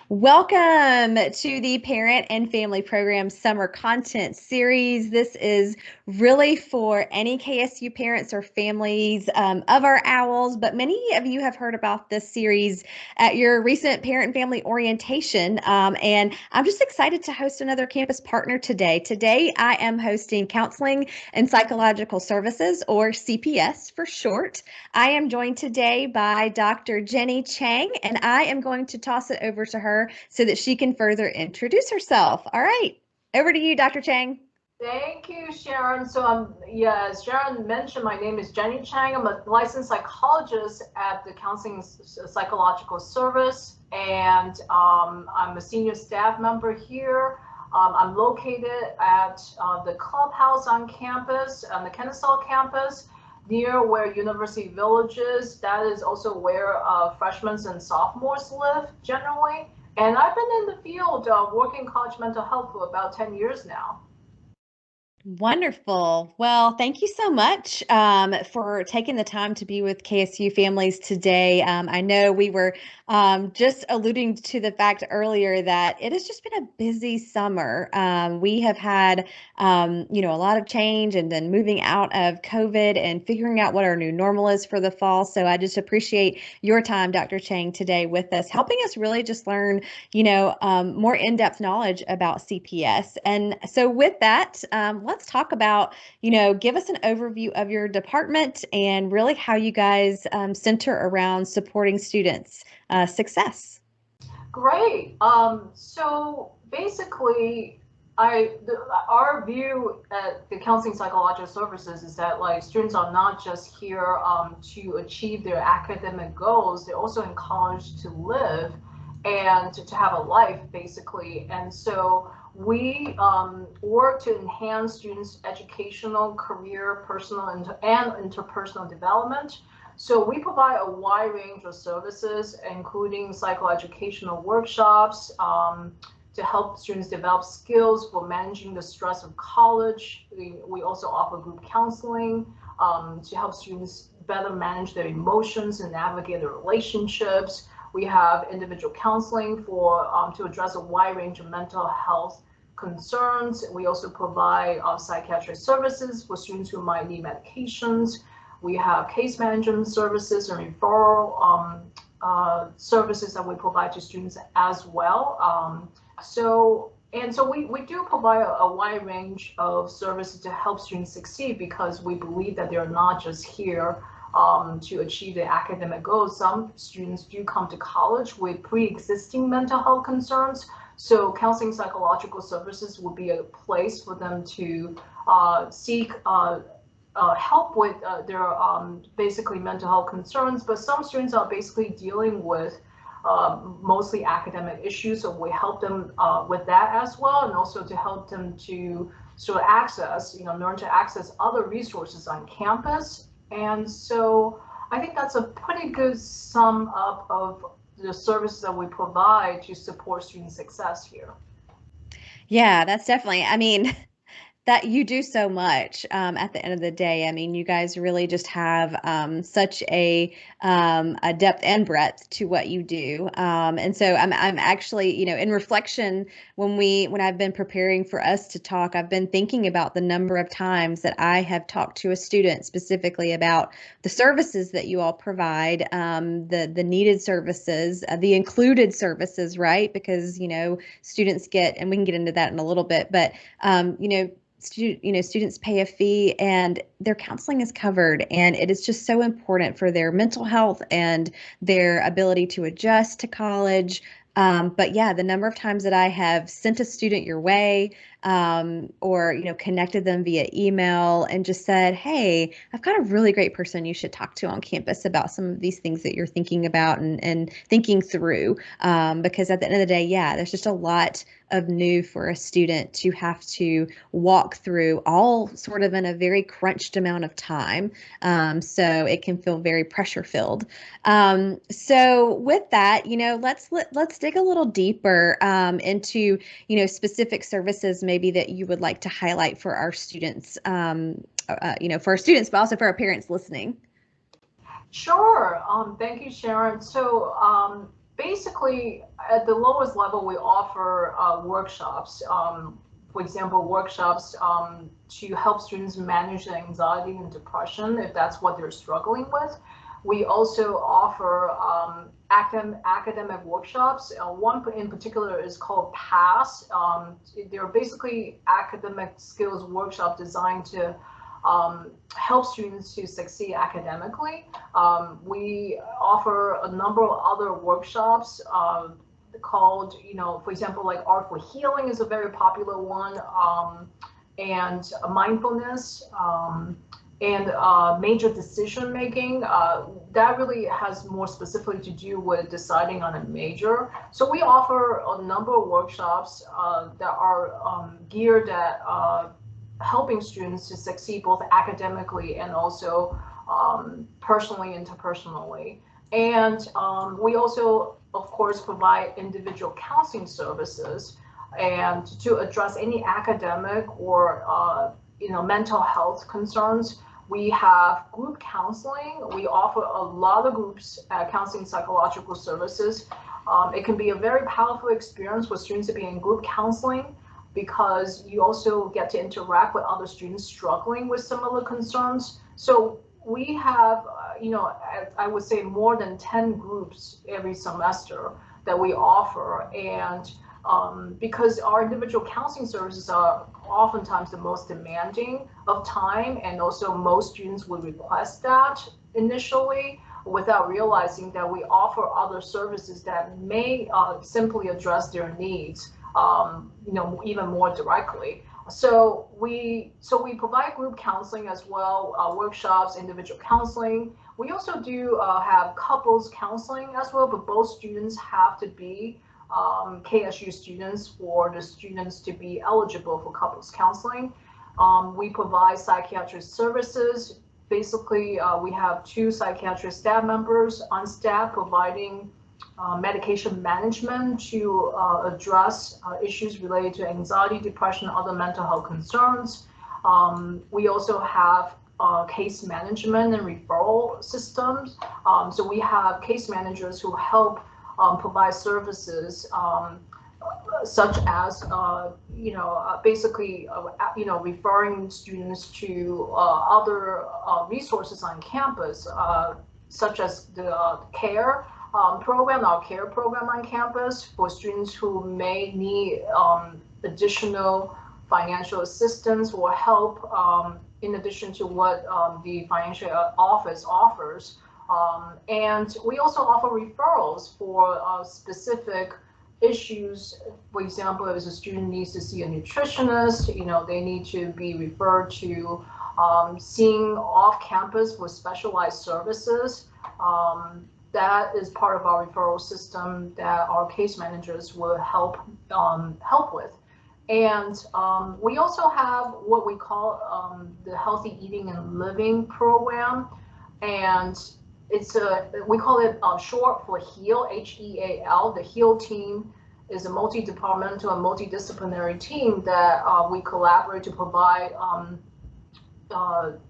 Welcome to the Parent and Family Program Summer Content Series. This is really for any KSU parents or families of our owls, but many of you have heard about this series at your recent Parent and Family Orientation. And I'm just excited to host another campus partner today. Today, I am hosting Counseling and Psychological Services, or CPS for short. I am joined today by Dr. Jenny Chang, and I am going to toss it over to her so that she can further introduce herself. All right, over to you, Dr. Chang. Thank you, Sharon. Yeah, as Sharon mentioned, my name is Jenny Chang. I'm a licensed psychologist at the Counseling Psychological Service, and I'm a senior staff member here. I'm located at the clubhouse on campus, on the Kennesaw campus, near where University Village is. That is also where freshmen and sophomores live generally. And I've been in the field working college mental health for about 10 years now. Wonderful. Well, thank you so much for taking the time to be with KSU families today. I know we were just alluding to the fact earlier that it has just been a busy summer. We have had, a lot of change and then moving out of COVID and figuring out what our new normal is for the fall. So I just appreciate your time, Dr. Chang, today with us, helping us really just learn, more in-depth knowledge about CPS. And so with that, let's talk about, give us an overview of your department and really how you guys center around supporting students' success. Great. So basically, our view at the Counseling Psychological Services is that like students are not just here to achieve their academic goals, they're also in college to live and to have a life, basically. And so we work to enhance students' educational, career, personal, and interpersonal development. So we provide a wide range of services, including psychoeducational workshops to help students develop skills for managing the stress of college. We also offer group counseling to help students better manage their emotions and navigate their relationships. We have individual counseling for to address a wide range of mental health concerns. We also provide psychiatric services for students who might need medications. We have case management services and referral services that we provide to students as well. So we do provide a wide range of services to help students succeed because we believe that they're not just here to achieve their academic goals. Some students do come to college with pre-existing mental health concerns. So counseling psychological services would be a place for them to seek help with their basically mental health concerns, but some students are basically dealing with mostly academic issues, so we help them with that as well, and also to help them to sort of learn to access other resources on campus. And so I think that's a pretty good sum up of the services that we provide to support student success here. Yeah, that's definitely, that you do so much at the end of the day. I mean, you guys really just have such a depth and breadth to what you do. And so I'm actually, in reflection, when I've been preparing for us to talk, I've been thinking about the number of times that I have talked to a student specifically about the services that you all provide, the needed services, the included services, right? Because, students get, and we can get into that in a little bit, but, students pay a fee and their counseling is covered, and it is just so important for their mental health and their ability to adjust to college. But yeah, the number of times that I have sent a student your way, or connected them via email and just said, hey, I've got a really great person you should talk to on campus about some of these things that you're thinking about and thinking through. Because at the end of the day, yeah, there's just a lot of new for a student to have to walk through, all sort of in a very crunched amount of time. So it can feel very pressure filled. So with that, let's dig a little deeper into specific services maybe that you would like to highlight for our students, for our students, but also for our parents listening. Sure. Thank you, Sharon. So basically, at the lowest level, we offer workshops. For example, workshops to help students manage anxiety and depression if that's what they're struggling with. We also offer academic workshops. One in particular is called PASS. They're basically academic skills workshop designed to help students to succeed academically. We offer a number of other workshops called, for example, like Art for Healing is a very popular one, and mindfulness, and major decision making. That really has more specifically to do with deciding on a major. So we offer a number of workshops that are geared at helping students to succeed both academically and also personally, interpersonally. And we also, of course, provide individual counseling services and to address any academic or mental health concerns. We have group counseling. We offer a lot of groups counseling psychological services. It can be a very powerful experience for students to be in group counseling because you also get to interact with other students struggling with similar concerns. So we have, I would say more than 10 groups every semester that we offer. And because our individual counseling services are oftentimes the most demanding of time, and also most students would request that initially without realizing that we offer other services that may simply address their needs, even more directly. So we provide group counseling as well, workshops, individual counseling. We also do have couples counseling as well, but both students have to be KSU students for the students to be eligible for couples counseling. We provide psychiatric services. Basically, we have 2 psychiatric staff members on staff providing medication management to address issues related to anxiety, depression, other mental health concerns. We also have case management and referral systems. So we have case managers who help provide services such as basically referring students to other resources on campus, such as the CARE program, our CARE program on campus for students who may need additional financial assistance or help in addition to what the financial office offers. And we also offer referrals for specific issues. For example, if a student needs to see a nutritionist, they need to be referred to seeing off campus for specialized services. That is part of our referral system that our case managers will help with. And we also have what we call the Healthy Eating and Living program, and we call it short for HEAL, HEAL. The HEAL team is a multi-departmental and multidisciplinary team that we collaborate to provide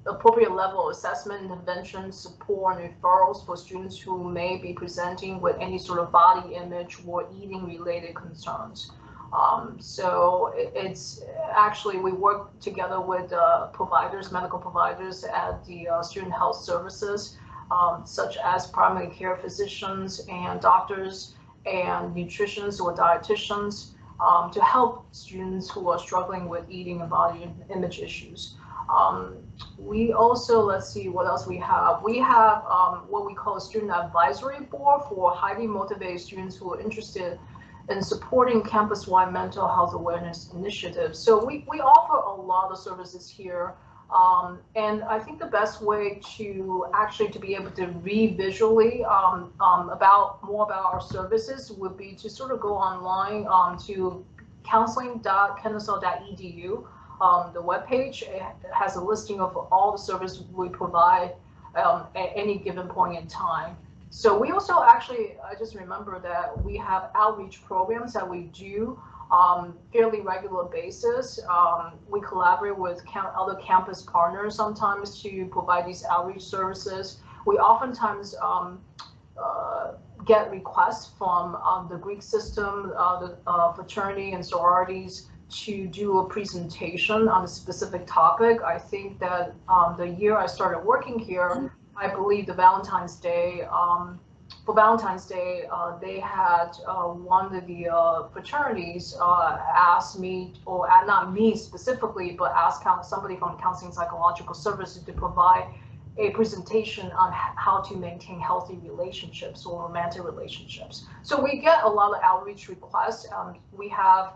appropriate level assessment, intervention, support, and referrals for students who may be presenting with any sort of body image or eating related concerns. So it's actually, we work together with providers, medical providers at the student health services, such as primary care physicians and doctors and nutritionists or dietitians, to help students who are struggling with eating and body image issues. We also, let's see what else we have. We have what we call a student advisory board for highly motivated students who are interested in supporting campus-wide mental health awareness initiatives. So we offer a lot of services here. And I think the best way to actually to be able to read visually more about our services would be to sort of go online to counseling.kennesaw.edu. The webpage. It has a listing of all the services we provide at any given point in time. So we also actually, I just remember that we have outreach programs that we do fairly regular basis. We collaborate with other campus partners sometimes to provide these outreach services. We oftentimes get requests from the Greek system, the fraternity and sororities to do a presentation on a specific topic. I think that the year I started working here, I believe the Valentine's Day, for Valentine's Day, they had one of the fraternities asked me, or not me specifically, but asked somebody from Counseling Psychological Services to provide a presentation on how to maintain healthy relationships or romantic relationships. So we get a lot of outreach requests. We have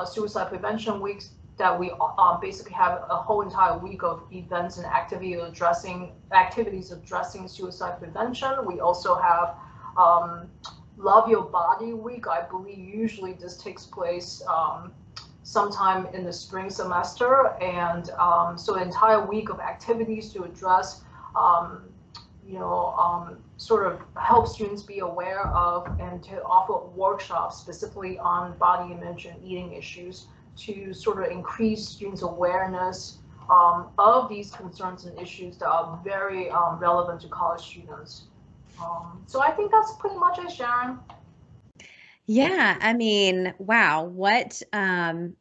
suicide prevention weeks that we basically have a whole entire week of events and activities addressing suicide prevention. We also have Love Your Body Week. I believe usually this takes place sometime in the spring semester, and so an entire week of activities to address sort of help students be aware of and to offer workshops specifically on body image and eating issues to sort of increase students' awareness of these concerns and issues that are very relevant to college students. So I think that's pretty much it, Sharon. Yeah, I mean, wow, what an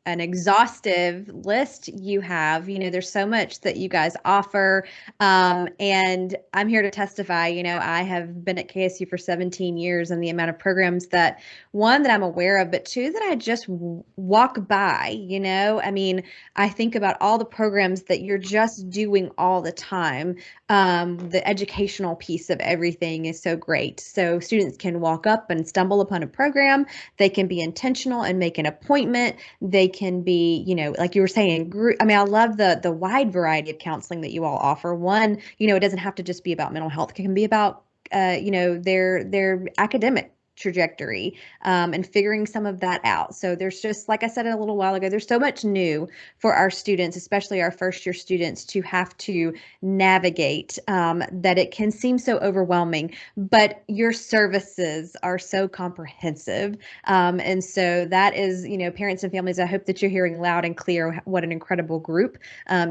exhaustive list you have. There's so much that you guys offer. And I'm here to testify, I have been at KSU for 17 years, and the amount of programs that one that I'm aware of, but two that I just walk by, I mean, I think about all the programs that you're just doing all the time. The educational piece of everything is so great. So students can walk up and stumble upon a program. They can be intentional and make an appointment. They can be, like you were saying, group. I mean, I love the wide variety of counseling that you all offer. One, it doesn't have to just be about mental health. It can be about, their academic trajectory, and figuring some of that out. So there's just, like I said a little while ago, there's so much new for our students, especially our first year students, to have to navigate, that it can seem so overwhelming. But your services are so comprehensive. And so that is, parents and families, I hope that you're hearing loud and clear what an incredible group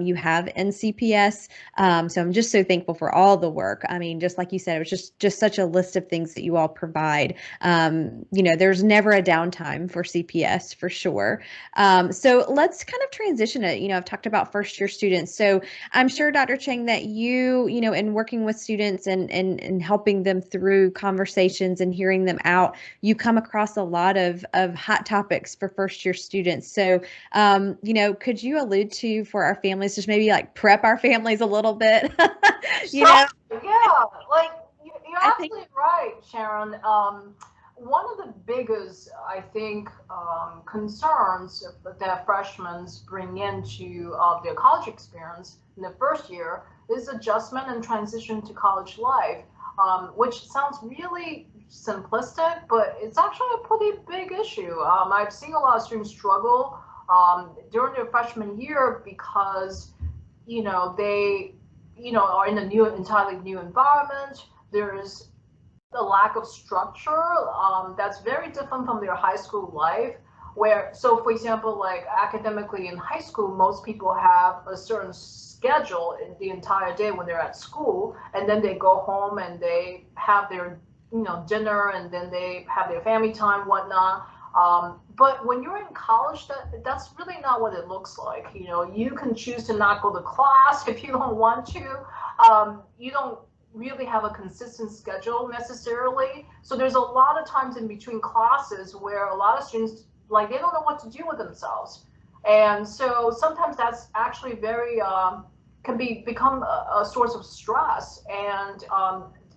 you have in CPS. So I'm just so thankful for all the work. I mean, just like you said, it was just such a list of things that you all provide. There's never a downtime for CPS for sure. So let's kind of transition it. I've talked about first year students. So I'm sure, Dr. Chang, that in working with students and helping them through conversations and hearing them out, you come across a lot of hot topics for first year students. So, could you allude to for our families, just maybe like prep our families a little bit? you Sure. know, Yeah, like you're I think, absolutely right, Sharon. One of the biggest, I think, concerns that freshmen bring into their college experience in the first year is adjustment and transition to college life, which sounds really simplistic, but it's actually a pretty big issue. I've seen a lot of students struggle during their freshman year because, they are in a entirely new environment. There's a lack of structure that's very different from their high school life. So for example, like academically in high school, most people have a certain schedule in the entire day when they're at school, and then they go home and they have their, dinner, and then they have their family time, whatnot. But when you're in college, that's really not what it looks like. You can choose to not go to class if you don't want to. You don't really have a consistent schedule necessarily. So there's a lot of times in between classes where a lot of students, like, they don't know what to do with themselves. And so sometimes that's actually very, can become a source of stress, and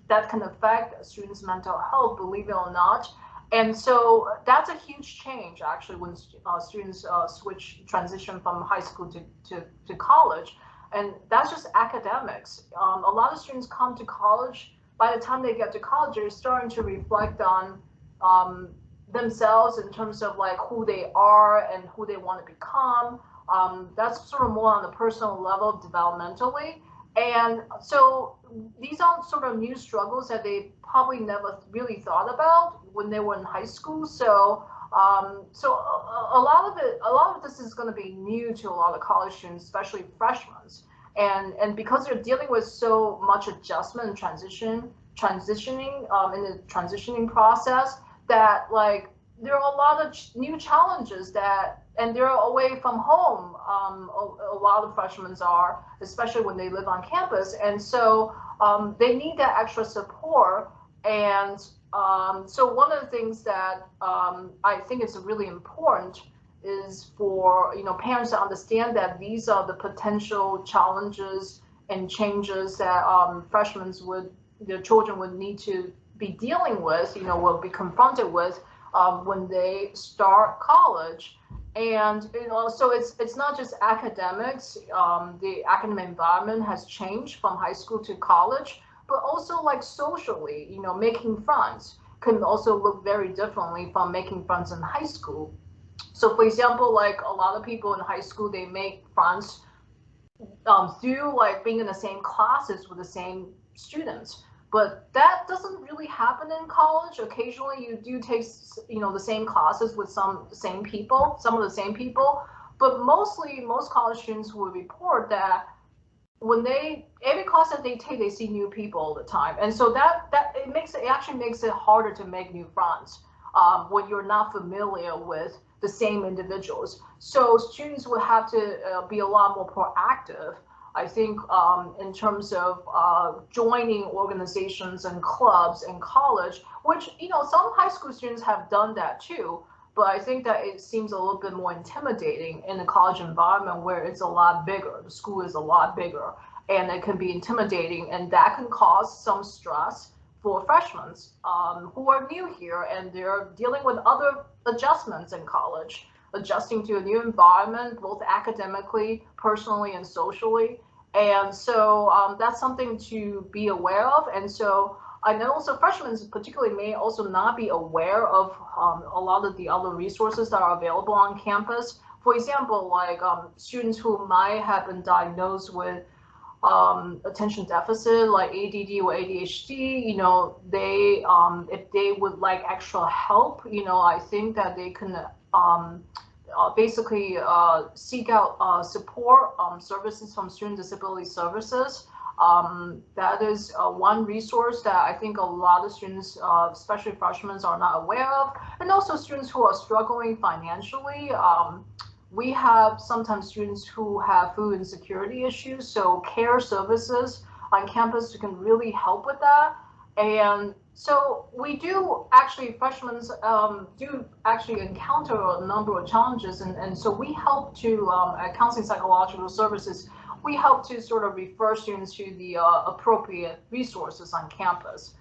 that can affect students' mental health, believe it or not. And so that's a huge change, actually, when students transition from high school to college. And that's just academics. A lot of students come to college. By the time they get to college, they're starting to reflect on themselves in terms of like who they are and who they want to become. That's sort of more on the personal level, developmentally. And so these are sort of new struggles that they probably never really thought about when they were in high school. So a lot of this is going to be new to a lot of college students, especially freshmen. And because they're dealing with so much adjustment and transition transitioning in the transitioning process, that like there are a lot of new challenges that, and they're away from home. A lot of freshmen are, especially when they live on campus, and so they need that extra support. And so one of the things that I think is really important is for parents to understand that these are the potential challenges and changes that freshmen would their children would need to be dealing with, will be confronted with when they start college. And so it's not just academics. The academic environment has changed from high school to college, but also like socially, making friends can also look very differently from making friends in high school. So, for example, like a lot of people in high school, they make friends through like being in the same classes with the same students. But that doesn't really happen in college. Occasionally, you do take the same classes with some of the same people. But mostly, most college students will report that when they every class that they take, they see new people all the time, and so that it actually makes it harder to make new friends when you're not familiar with the same individuals. So students will have to be a lot more proactive, I think, in terms of joining organizations and clubs in college, which some high school students have done that too. But I think that it seems a little bit more intimidating in the college environment where it's a lot bigger. The school is a lot bigger, and it can be intimidating, and that can cause some stress for freshmen who are new here, and they're dealing with other adjustments in college, adjusting to a new environment, both academically, personally, and socially. And so that's something to be aware of. And so and then also freshmen particularly may also not be aware of a lot of the other resources that are available on campus. For example, like students who might have been diagnosed with attention deficit like ADD or ADHD, they if they would like extra help, I think that they can basically seek out support services from Student Disability Services. That is one resource that I think a lot of students, especially freshmen, are not aware of, and also students who are struggling financially. We have sometimes students who have food insecurity issues, so care services on campus can really help with that. And so we do actually, freshmen do actually encounter a number of challenges, and so we help to, at Counseling Psychological Services, we help to sort of refer students to the appropriate resources on campus.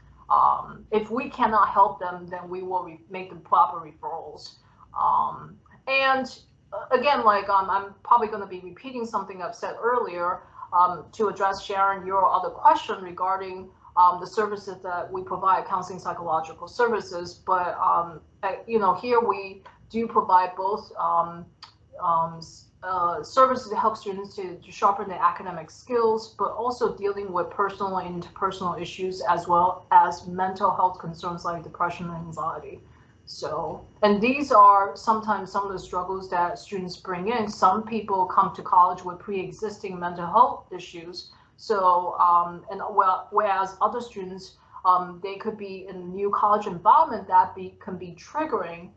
If we cannot help them, then we will make the proper referrals. And again, like I'm probably going to be repeating something I've said earlier to address Sharon, your other question regarding the services that we provide, counseling psychological services. But here we do provide both services to help students to sharpen their academic skills, but also dealing with personal and interpersonal issues as well as mental health concerns like depression and anxiety. So, and these are sometimes some of the struggles that students bring in. Some people come to college with pre-existing mental health issues. So, whereas other students, they could be in a new college environment that can be triggering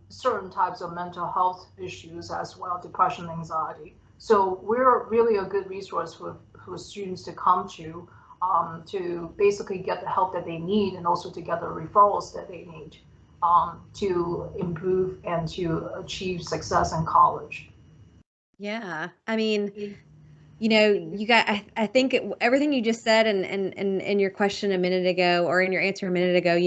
certain types of mental health issues as well, depression, anxiety. So we're really a good resource for students to come to basically get the help that they need and also to get the referrals that they need to improve and to achieve success in college. Yeah. I mean, you got, I think everything you just said and in your question a minute ago or in your answer a minute ago,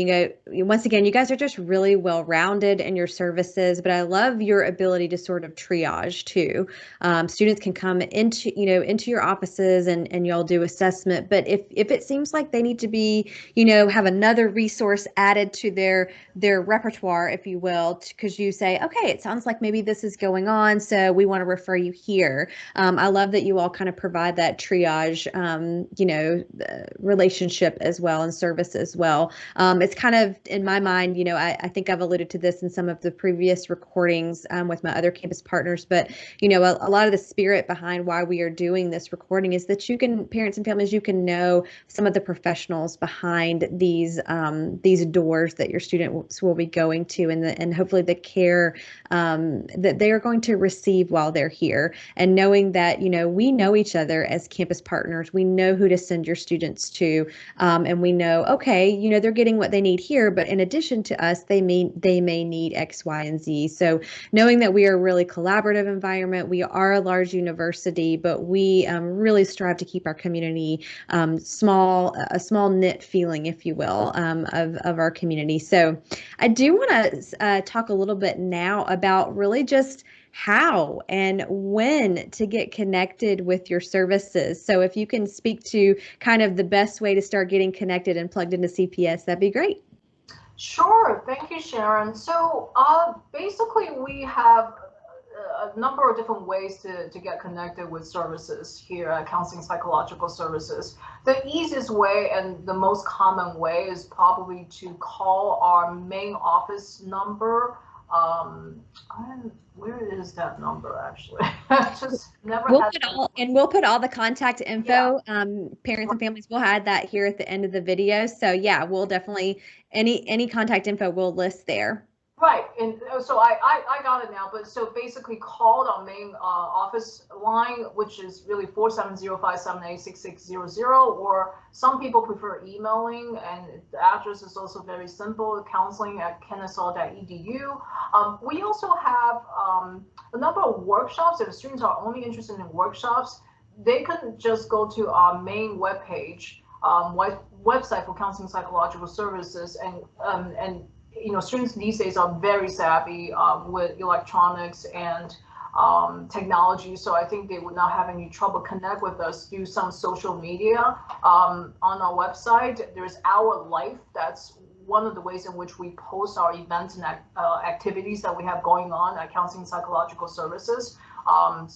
once again, you guys are just really well-rounded in your services, but I love your ability to sort of triage too. Students can come into your offices and y'all do assessment, but if it seems like they need to be, have another resource added to their repertoire, if you will, because you say, okay, it sounds like maybe this is going on, so we want to refer you here. I love that you all kind of provide that triage, relationship as well and service as well. It's kind of in my mind, I think I've alluded to this in some of the previous recordings with my other campus partners, but a lot of the spirit behind why we are doing this recording is that parents and families, you can know some of the professionals behind these doors that your students will be going to, and hopefully the care that they are going to receive while they're here, and knowing that we know each other as campus partners, we know who to send your students to, and we know, okay, they're getting what they need here, but in addition to us, they may need X, Y, and Z. So knowing that we are a really collaborative environment, we are a large university, but we really strive to keep our community a small knit feeling, if you will, of our community. So I do want to talk a little bit now about really just how and when to get connected with your services. So if you can speak to kind of the best way to start getting connected and plugged into CPS, that'd be great. Sure, thank you, Sharon. So basically, we have a number of different ways to get connected with services here at Counseling Psychological Services. The easiest way and the most common way is probably to call our main office number. Where is that number actually? I just never We'll had put that. all the contact Yeah. info. Parents and families will add that here at the end of the video. So yeah, we'll definitely any contact info we'll list there. Right, and so I got it now, but so basically called our main office line, which is really 470-578-6600, or some people prefer emailing, and the address is also very simple, counseling@kennesaw.edu. We also have a number of workshops. If students are only interested in workshops, they can just go to our main webpage, website for Counseling Psychological Services, and students these days are very savvy with electronics and technology, so I think they would not have any trouble connect with us through some social media. On our website, there's Our Life. That's one of the ways in which we post our events and activities that we have going on at Counseling Psychological Services. And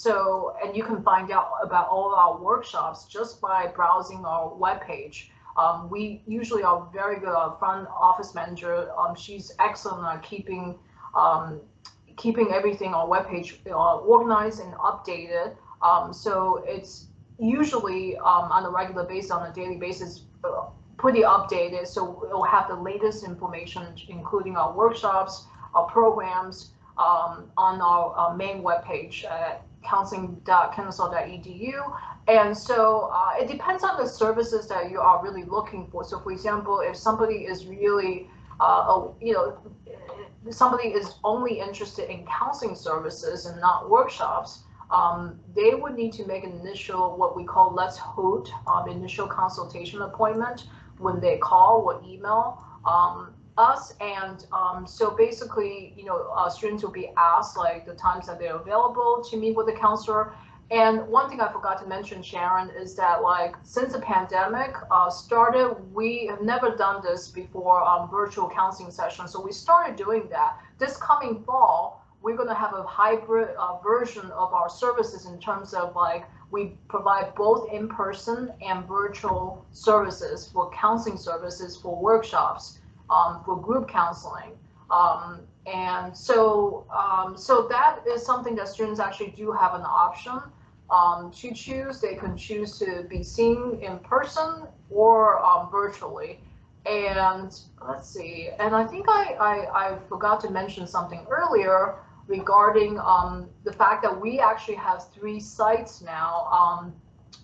you can find out about all our workshops just by browsing our webpage. We usually are very good. Our front office manager, she's excellent at keeping everything on webpage organized and updated. So it's usually on a regular basis, on a daily basis, pretty updated. So it'll have the latest information, including our workshops, our programs, on our main webpage at counseling.kennesaw.edu. And so it depends on the services that you are really looking for. So for example, if somebody is really, somebody is only interested in counseling services and not workshops, they would need to make an initial, what we call Let's Hoot, initial consultation appointment when they call or email us. And so basically, students will be asked like the times that they're available to meet with the counselor. And one thing I forgot to mention, Sharon, is that like since the pandemic started, we have never done this before, virtual counseling sessions. So we started doing that. This coming fall, we're going to have a hybrid version of our services in terms of like we provide both in-person and virtual services for counseling services, for workshops, for group counseling. And so that is something that students actually do have an option to choose. They can choose to be seen in person or virtually. And let's see, and I think I forgot to mention something earlier regarding the fact that we actually have 3 sites now.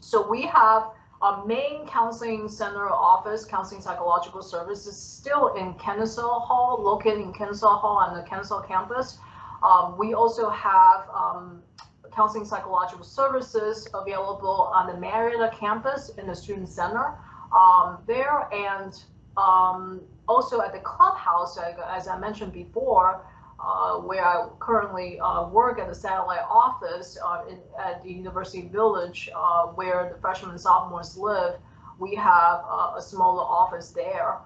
So we have our main counseling center office, Counseling Psychological Services, still in Kennesaw Hall, located in Kennesaw Hall on the Kennesaw campus. We also have Counseling Psychological Services available on the Marietta campus in the Student Center there, and also at the clubhouse, as I mentioned before, where I currently work at the satellite office at the University Village, where the freshmen and sophomores live. We have a smaller office there.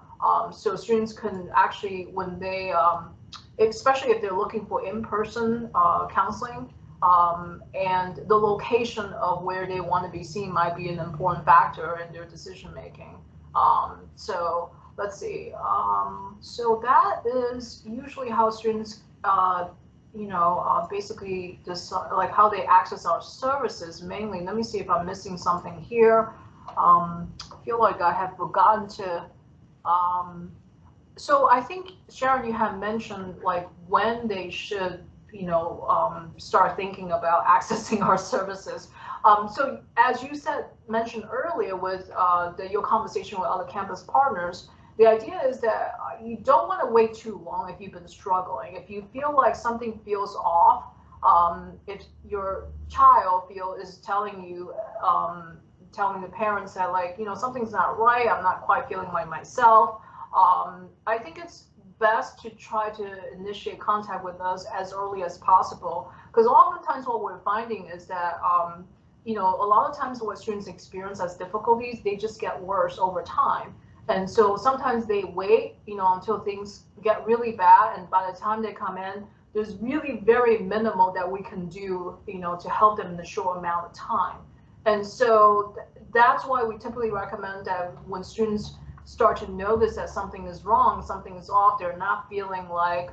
So students can actually, when they, especially if they're looking for in-person counseling, and the location of where they want to be seen might be an important factor in their decision making. So let's see. So that is usually how students, basically decide, like how they access our services mainly. Let me see if I'm missing something here. I feel like I have forgotten to. Um, so I think Sharon, you have mentioned like when they should, start thinking about accessing our services. So as you said, mentioned earlier with your conversation with other campus partners, the idea is that you don't want to wait too long if you've been struggling. If you feel like something feels off, if your child is telling you, telling the parents that like, something's not right, I'm not quite feeling like myself, I think it's best to try to initiate contact with us as early as possible. Because oftentimes what we're finding is that, a lot of times what students experience as difficulties, they just get worse over time. And so sometimes they wait, until things get really bad. And by the time they come in, there's really very minimal that we can do, to help them in a short amount of time. And so that's why we typically recommend that when students start to notice that something is wrong, something is off, they're not feeling like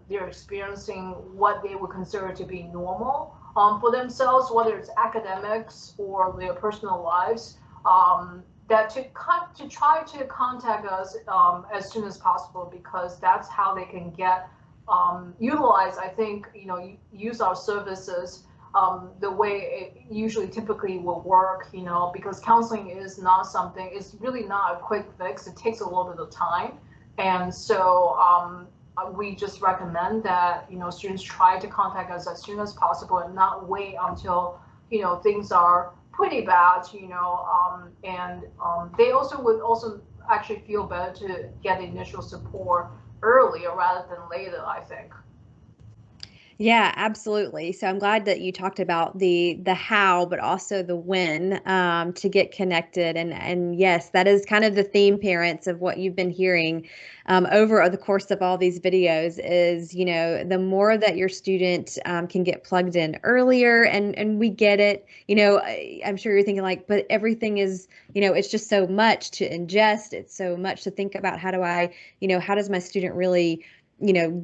they're experiencing what they would consider to be normal for themselves, whether it's academics or their personal lives, that to try to contact us as soon as possible, because that's how they can get utilize, I think, use our services the way it usually typically will work, because counseling is not something, it's really not a quick fix. It takes a little bit of time. And so we just recommend that, students try to contact us as soon as possible and not wait until, things are pretty bad, and they also would also actually feel better to get initial support earlier rather than later, I think. Yeah, absolutely. So I'm glad that you talked about the how, but also the when, to get connected. And yes, that is kind of the theme, parents, of what you've been hearing over the course of all these videos. Is the more that your student can get plugged in earlier, and we get it. I'm sure you're thinking like, but everything is, it's just so much to ingest. It's so much to think about. How do I, how does my student really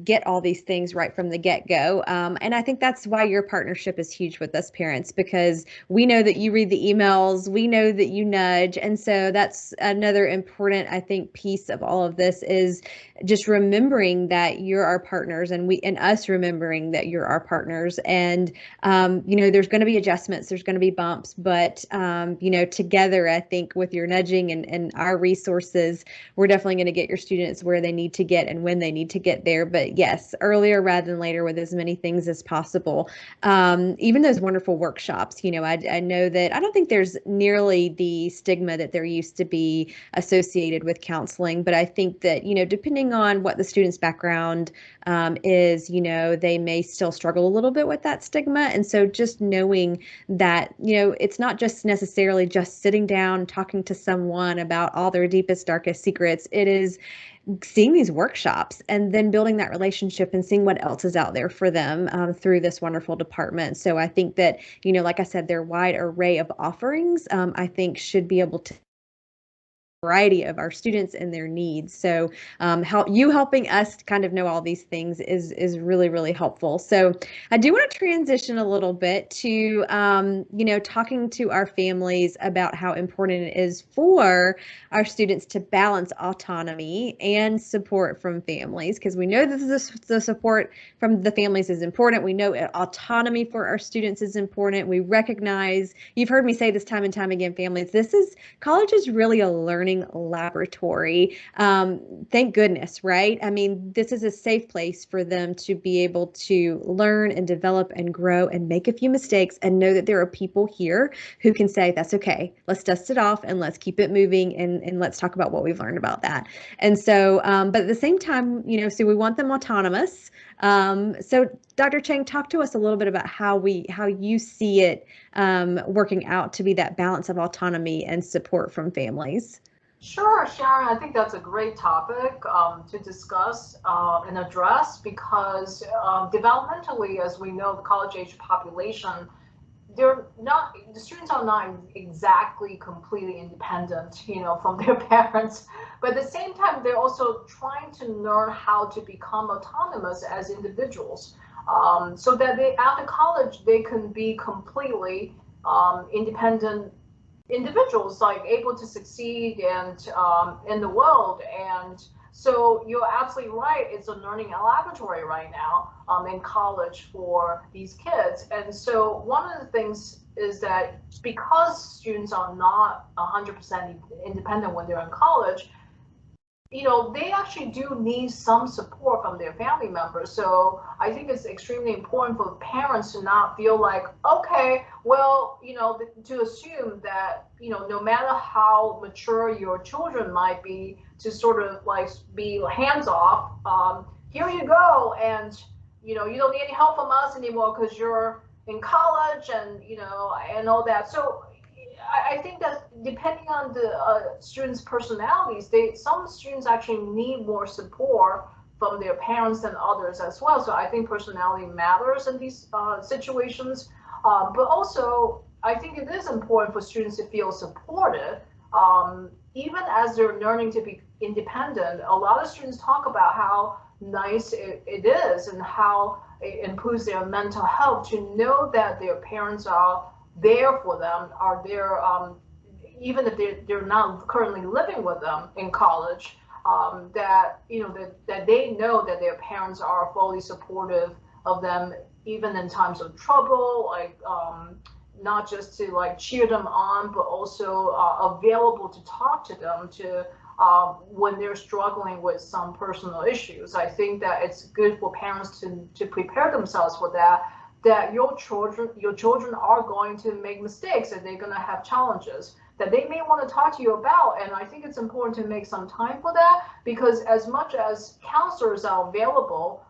get all these things right from the get-go. And I think that's why your partnership is huge with us parents, because we know that you read the emails, we know that you nudge. And so that's another important, I think, piece of all of this is just remembering that you're our partners, and us remembering that you're our partners. And, there's going to be adjustments, there's going to be bumps, but, together, I think with your nudging and our resources, we're definitely going to get your students where they need to get and when they need to get there. But yes, earlier rather than later with as many things as possible. Even those wonderful workshops, I know that I don't think there's nearly the stigma that there used to be associated with counseling, but I think that, depending on what the student's background is, they may still struggle a little bit with that stigma. And so just knowing that, it's not just necessarily just sitting down, talking to someone about all their deepest, darkest secrets. It is seeing these workshops and then building that relationship and seeing what else is out there for them through this wonderful department. So I think that, like I said, their wide array of offerings, I think should be able to variety of our students and their needs. So helping us kind of know all these things is really, really helpful. So I do want to transition a little bit to talking to our families about how important it is for our students to balance autonomy and support from families, because we know that the support from the families is important. We know autonomy for our students is important. We recognize, you've heard me say this time and time again, families, college is really a learning laboratory. Thank goodness, right? I mean, this is a safe place for them to be able to learn and develop and grow and make a few mistakes and know that there are people here who can say, that's okay, let's dust it off and let's keep it moving, and let's talk about what we've learned about that. And so, but at the same time, so we want them autonomous. So Dr. Chang, talk to us a little bit about how you see it working out to be that balance of autonomy and support from families. Sure, Sharon. I think that's a great topic to discuss and address because developmentally, as we know, the college age population, the students are not exactly completely independent, from their parents, but at the same time, they're also trying to learn how to become autonomous as individuals, so that they after college they can be completely independent individuals, like able to succeed and in the world. And so you're absolutely right, it's a learning laboratory right now in college for these kids. And so one of the things is that because students are not 100% independent when they're in college, they actually do need some support from their family members. So I think it's extremely important for parents to not feel like, okay, well, to assume that, no matter how mature your children might be, to sort of like be hands off, here you go. And, you don't need any help from us anymore because you're in college and, and all that. So I think that depending on the students' personalities, some students actually need more support from their parents than others as well. So I think personality matters in these situations. But also, I think it is important for students to feel supported, even as they're learning to be independent. A lot of students talk about how nice it is and how it improves their mental health to know that their parents are there for them, are there, even if they're not currently living with them in college, that that they know that their parents are fully supportive of them even in times of trouble, like not just to like cheer them on, but also available to talk to them to when they're struggling with some personal issues. I think that it's good for parents to prepare themselves for that, that your children are going to make mistakes and they're going to have challenges that they may want to talk to you about. And I think it's important to make some time for that, because as much as counselors are available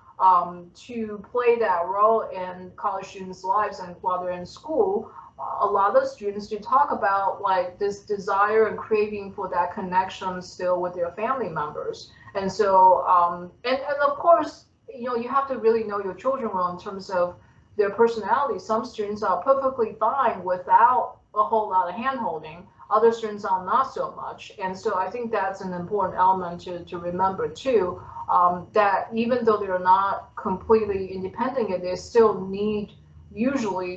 to play that role in college students' lives and while they're in school, a lot of students do talk about like this desire and craving for that connection still with their family members. And so and of course, you have to really know your children well in terms of their personality. Some students are perfectly fine without a whole lot of hand holding. Other students are not so much. And so I think that's an important element to remember too, that even though they're not completely independent, they still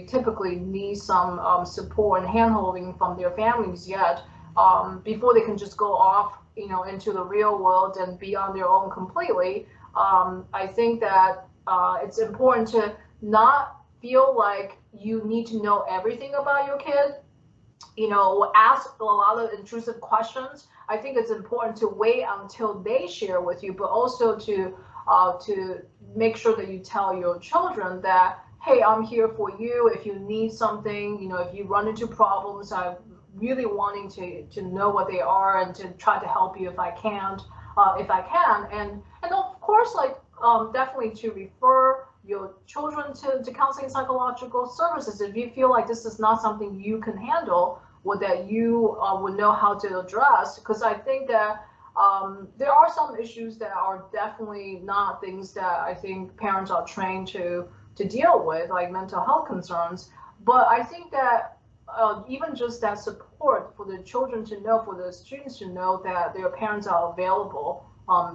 typically need some support and hand holding from their families yet, before they can just go off, into the real world and be on their own completely. I think that it's important to not feel like you need to know everything about your kid, ask a lot of intrusive questions. I think it's important to wait until they share with you, but also to make sure that you tell your children that, hey, I'm here for you if you need something, if you run into problems. I'm really wanting to know what they are and to try to help you if I can. And of course, like definitely to refer your children to counseling psychological services if you feel like this is not something you can handle, or that you would know how to address. Because I think that there are some issues that are definitely not things that I think parents are trained to deal with, like mental health concerns. But I think that even just that support for the children to know, for the students to know that their parents are available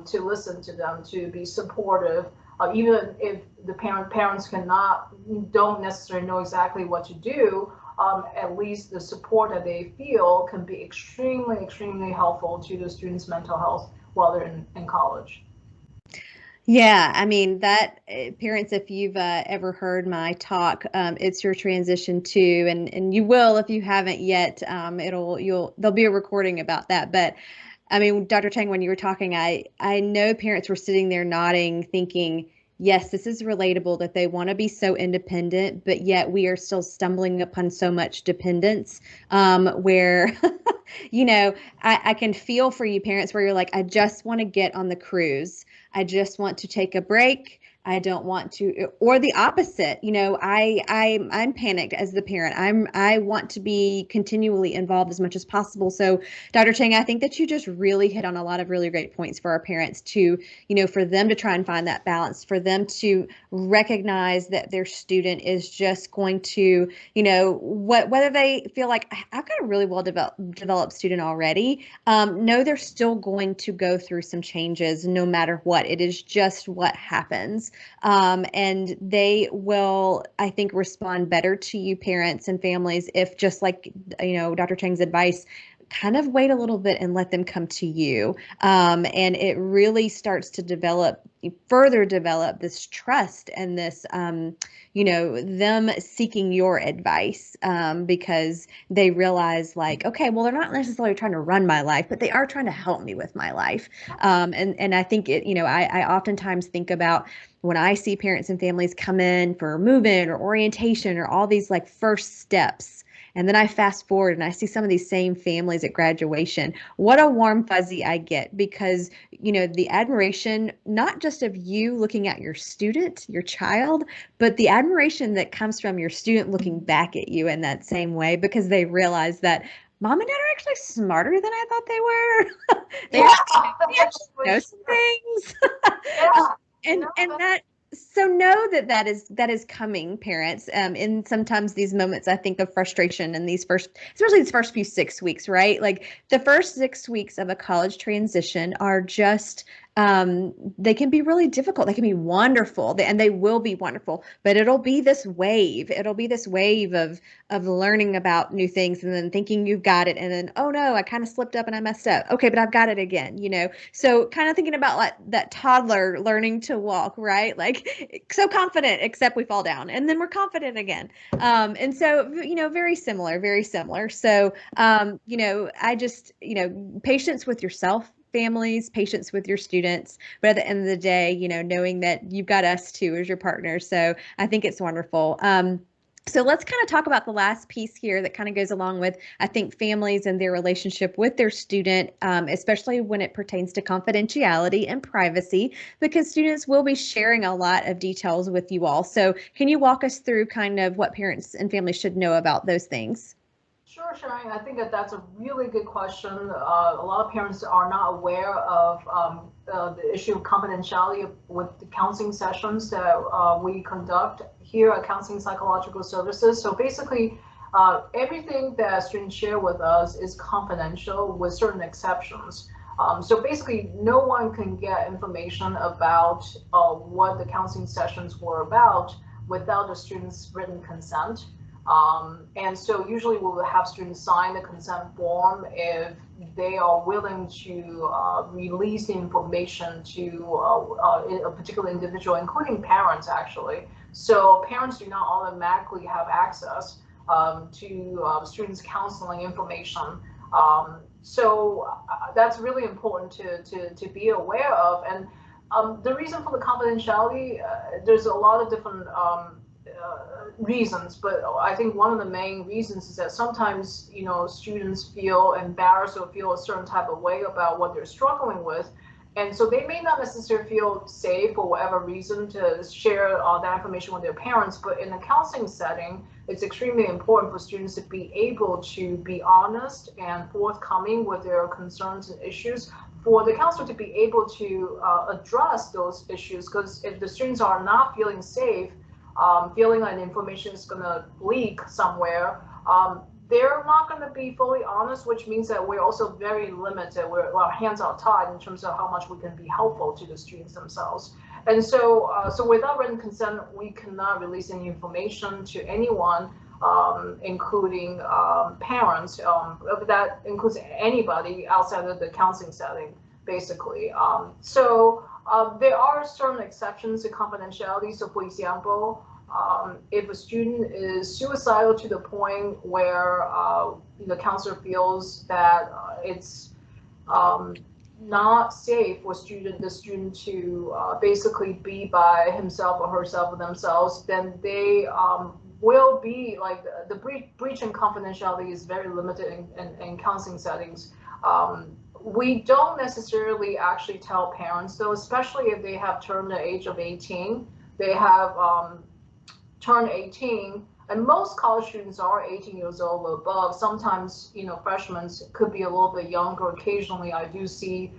to listen to them, to be supportive, even if the parents don't necessarily know exactly what to do. At least the support that they feel can be extremely, extremely helpful to the students' mental health while they're in college. Yeah, I mean that parents, if you've ever heard my talk, it's your transition to, and you will if you haven't yet. There'll be a recording about that. But I mean, Dr. Chang, when you were talking, I know parents were sitting there nodding, thinking, yes, this is relatable that they want to be so independent, but yet we are still stumbling upon so much dependence, where you know, I can feel for you parents where you're like, I just want to get on the cruise. I just want to take a break. I don't want to, or the opposite. I'm panicked as the parent. I want to be continually involved as much as possible. So, Dr. Chang, I think that you just really hit on a lot of really great points for our parents to, for them to try and find that balance, for them to recognize that their student is just going to, whether they feel like I've got a really well developed student already, no, they're still going to go through some changes no matter what. It is just what happens. And they will, I think, respond better to you parents and families if, just like, Dr. Chang's advice, kind of wait a little bit and let them come to you. And it really starts to further develop this trust and this, them seeking your advice, because they realize, like, okay, well, they're not necessarily trying to run my life, but they are trying to help me with my life. And I think I oftentimes think about when I see parents and families come in for move-in or orientation or all these like first steps. And then I fast forward and I see some of these same families at graduation. What a warm fuzzy I get, because, the admiration, not just of you looking at your student, your child, but the admiration that comes from your student looking back at you in that same way, because they realize that mom and dad are actually smarter than I thought they were. they, Yeah, they actually know some things. yeah, And that, so know that that is coming, parents, in sometimes these moments, I think, of frustration in especially these first few 6 weeks, right? Like the first 6 weeks of a college transition are just, they can be really difficult. They can be wonderful, and they will be wonderful, but it'll be this wave of learning about new things and then thinking you've got it, and then, oh no, I kind of slipped up and I messed up. Okay, but I've got it again, so kind of thinking about like that toddler learning to walk, right? Like so confident, except we fall down, and then we're confident again. And so, very similar, very similar. So, I just, patience with yourself, families, patience with your students, but at the end of the day, knowing that you've got us too as your partners. So I think it's wonderful. So let's kind of talk about the last piece here that kind of goes along with, I think, families and their relationship with their student, especially when it pertains to confidentiality and privacy, because students will be sharing a lot of details with you all. So can you walk us through kind of what parents and families should know about those things? Sure, Chang. I think that that's a really good question. A lot of parents are not aware of the issue of confidentiality with the counseling sessions that we conduct here at Counseling Psychological Services. So basically, everything that students share with us is confidential with certain exceptions. So basically, no one can get information about what the counseling sessions were about without the student's written consent. And so usually we will have students sign the consent form if they are willing to release the information to a particular individual, including parents, actually. So parents do not automatically have access to students' counseling information. So that's really important to be aware of. And the reason for the confidentiality, there's a lot of different reasons, but I think one of the main reasons is that sometimes, students feel embarrassed or feel a certain type of way about what they're struggling with. And so they may not necessarily feel safe for whatever reason to share that information with their parents, but in a counseling setting, it's extremely important for students to be able to be honest and forthcoming with their concerns and issues, for the counselor to be able to address those issues. Because if the students are not feeling safe, feeling like the information is going to leak somewhere, they're not going to be fully honest, which means that we're also very limited. Our hands are tied in terms of how much we can be helpful to the students themselves. And so without written consent, we cannot release any information to anyone, including parents. That includes anybody outside of the counseling setting, basically. There are certain exceptions to confidentiality. So, for example, if a student is suicidal to the point where the counselor feels that it's not safe for the student to basically be by himself or herself or themselves, then they will be like the breach in confidentiality is very limited in counseling settings. We don't necessarily actually tell parents, though, especially if they have turned the age of 18. They have turned 18, and most college students are 18 years old or above. Sometimes, freshmen could be a little bit younger. Occasionally, I do see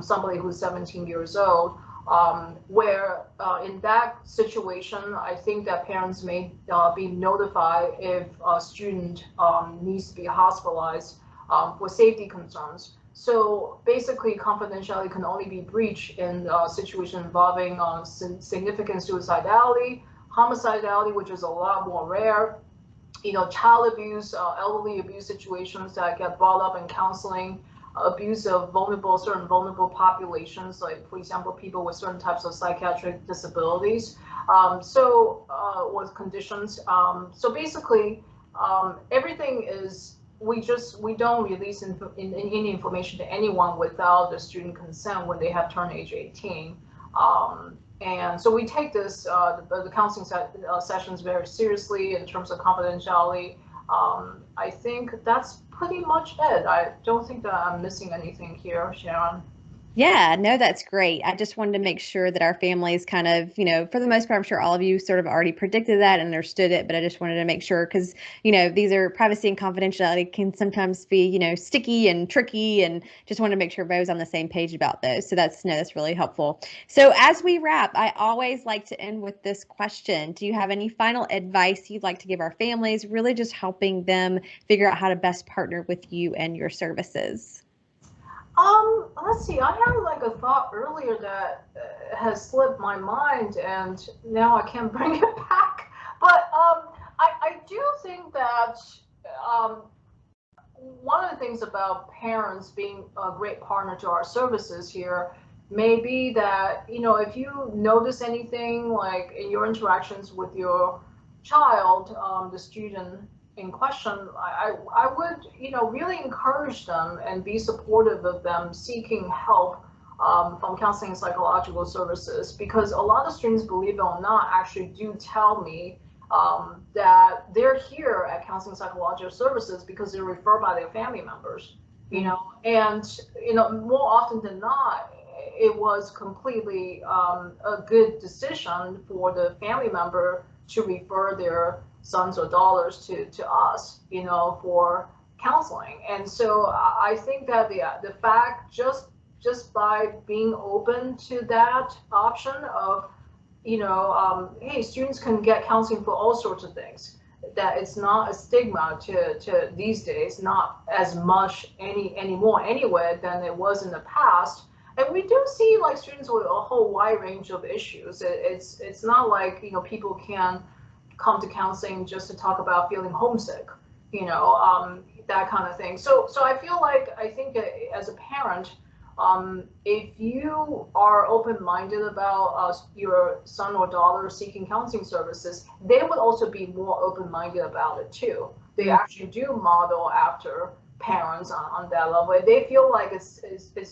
somebody who's 17 years old. Where in that situation, I think that parents may be notified if a student needs to be hospitalized for safety concerns. So basically, confidentiality can only be breached in a situation involving significant suicidality, homicidality, which is a lot more rare, child abuse, elderly abuse situations that get brought up in counseling, abuse of certain vulnerable populations, like, for example, people with certain types of psychiatric disabilities, with conditions. So basically, everything is, we don't release any information to anyone without the student consent when they have turned age 18. And so we take the counseling sessions very seriously in terms of confidentiality. I think that's pretty much it. I don't think that I'm missing anything here, Sharon. Yeah, no, that's great. I just wanted to make sure that our families kind of, for the most part, I'm sure all of you sort of already predicted that and understood it, but I just wanted to make sure because, these are privacy and confidentiality can sometimes be, sticky and tricky, and just wanted to make sure everybody was on the same page about those. So that's really helpful. So as we wrap, I always like to end with this question. Do you have any final advice you'd like to give our families, really just helping them figure out how to best partner with you and your services? Let's see. I had like a thought earlier that has slipped my mind, and now I can't bring it back. But I do think that um, one of the things about parents being a great partner to our services here may be that, if you notice anything like in your interactions with your child, the student in question, I would, really encourage them and be supportive of them seeking help from counseling and psychological services, because a lot of students, believe it or not, actually do tell me that they're here at counseling psychological services because they're referred by their family members, and more often than not, it was completely a good decision for the family member to refer their sons or daughters to us, for counseling. And so I think that the fact, just by being open to that option of, hey, students can get counseling for all sorts of things, that it's not a stigma to these days, not as much anymore anyway than it was in the past. And we do see like students with a whole wide range of issues. It's not like, people can come to counseling just to talk about feeling homesick, that kind of thing. So I feel like, I think as a parent, if you are open-minded about your son or daughter seeking counseling services, they would also be more open-minded about it too. They actually do model after parents on that level. They feel like it's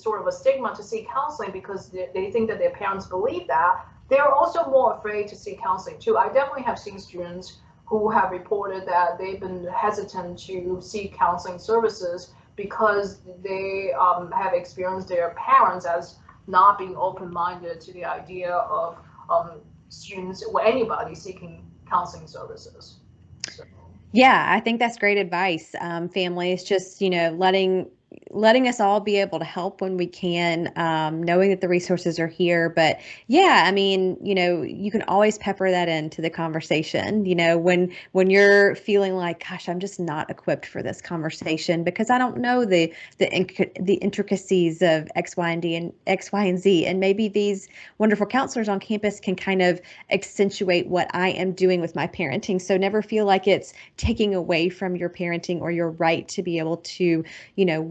sort of a stigma to seek counseling because they think that their parents believe that. They're also more afraid to seek counseling too. I definitely have seen students who have reported that they've been hesitant to seek counseling services because they have experienced their parents as not being open-minded to the idea of students or anybody seeking counseling services. So. Yeah, I think that's great advice. Families just, letting us all be able to help when we can, knowing that the resources are here. But yeah, I mean, you can always pepper that into the conversation, when you're feeling like, gosh, I'm just not equipped for this conversation because I don't know the intricacies of X, Y, and D and X, Y, and Z. And maybe these wonderful counselors on campus can kind of accentuate what I am doing with my parenting. So never feel like it's taking away from your parenting or your right to be able to,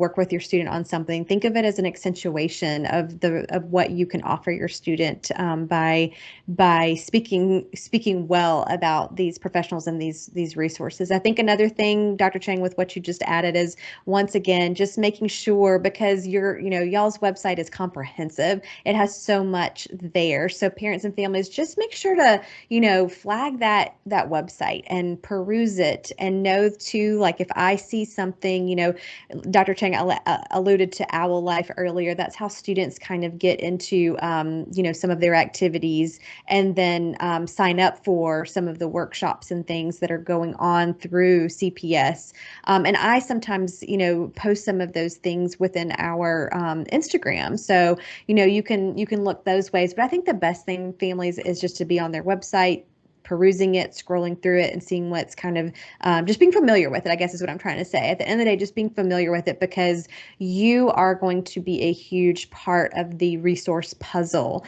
work with your student on something. Think of it as an accentuation of what you can offer your student, by speaking well about these professionals and these resources. I think another thing, Dr. Chang, with what you just added is, once again, just making sure, because y'all's website is comprehensive. It has so much there. So parents and families, just make sure to, flag that website and peruse it, and know too, like if I see something, Dr. Chang, I'll alluded to Owl Life earlier. That's how students kind of get into, some of their activities and then sign up for some of the workshops and things that are going on through CPS. And I sometimes, post some of those things within our Instagram. So, you can look those ways. But I think the best thing, families, is just to be on their website, perusing it, scrolling through it, and seeing what's kind of just being familiar with it, I guess is what I'm trying to say. At the end of the day, just being familiar with it, because you are going to be a huge part of the resource puzzle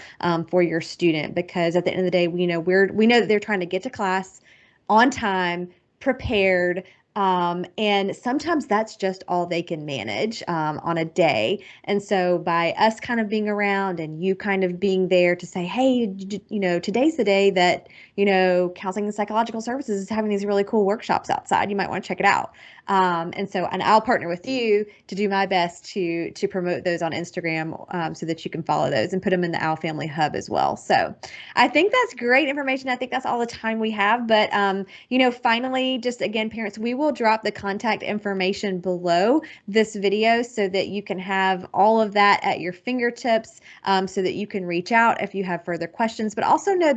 for your student. Because at the end of the day, we know that they're trying to get to class on time, prepared. And sometimes that's just all they can manage on a day. And so by us kind of being around and you kind of being there to say, hey, today's the day that, Counseling and Psychological Services is having these really cool workshops outside. You might want to check it out. And I'll partner with you to do my best to promote those on Instagram so that you can follow those and put them in the Owl Family Hub as well. So I think that's great information. I think that's all the time we have. But finally, just again, parents, we will drop the contact information below this video so that you can have all of that at your fingertips, so that you can reach out if you have further questions. But also know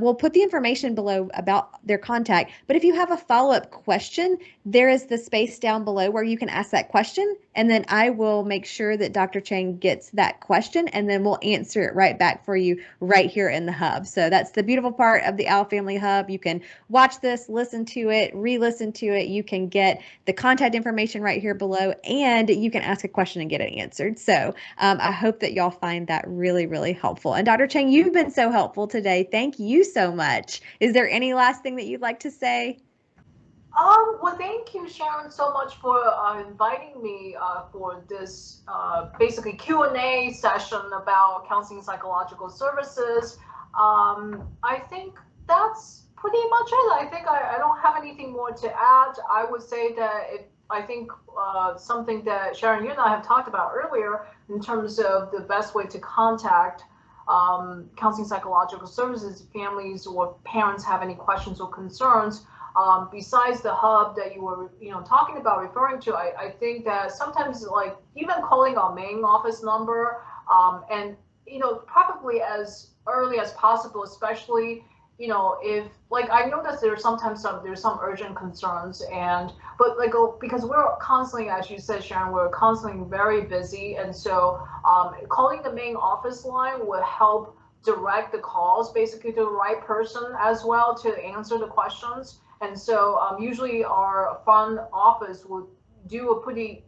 we'll put the information below about their contact. But if you have a follow-up question, there is the space down below where you can ask that question, and then I will make sure that Dr. Chang gets that question, and then we'll answer it right back for you right here in the hub. So that's the beautiful part of the Owl Family Hub. You can watch this, listen to it, re-listen to it. You can get the contact information right here below, and you can ask a question and get it answered. So I hope that y'all find that really, really helpful. And Dr. Chang, you've been so helpful today. Thank you so much. Is there any last thing that you'd like to say? Well, thank you, Sharon, so much for inviting me for this basically Q&A session about counseling psychological services. I think that's pretty much it. I think I don't have anything more to add. I would say that I think something that Sharon, you and I have talked about earlier in terms of the best way to contact counseling psychological services, families or parents have any questions or concerns. Besides the hub that you were, talking about, referring to, I think that sometimes, like, even calling our main office number, and probably as early as possible, especially, if, like, I know that there's sometimes some urgent concerns, but like, because we're constantly, as you said, Sharon, we're constantly very busy, and so calling the main office line would help direct the calls basically to the right person as well to answer the questions. And so usually our front office would do a pretty,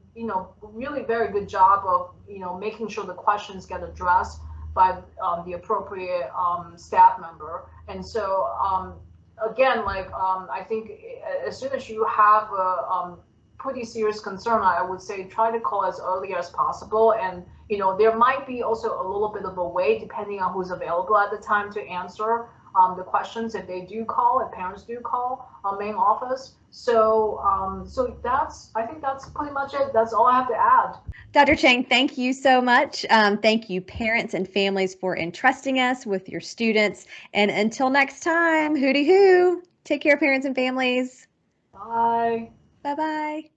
really very good job of, making sure the questions get addressed by the appropriate staff member. And so again, like, I think as soon as you have a pretty serious concern, I would say try to call as early as possible. And, there might be also a little bit of a wait depending on who's available at the time to answer the questions if parents do call main office. So I think that's pretty much it. That's all I have to add. Dr. Chang, thank you so much. Thank you, parents and families, for entrusting us with your students. And until next time, hooty hoo. Take care, parents and families. Bye. Bye bye.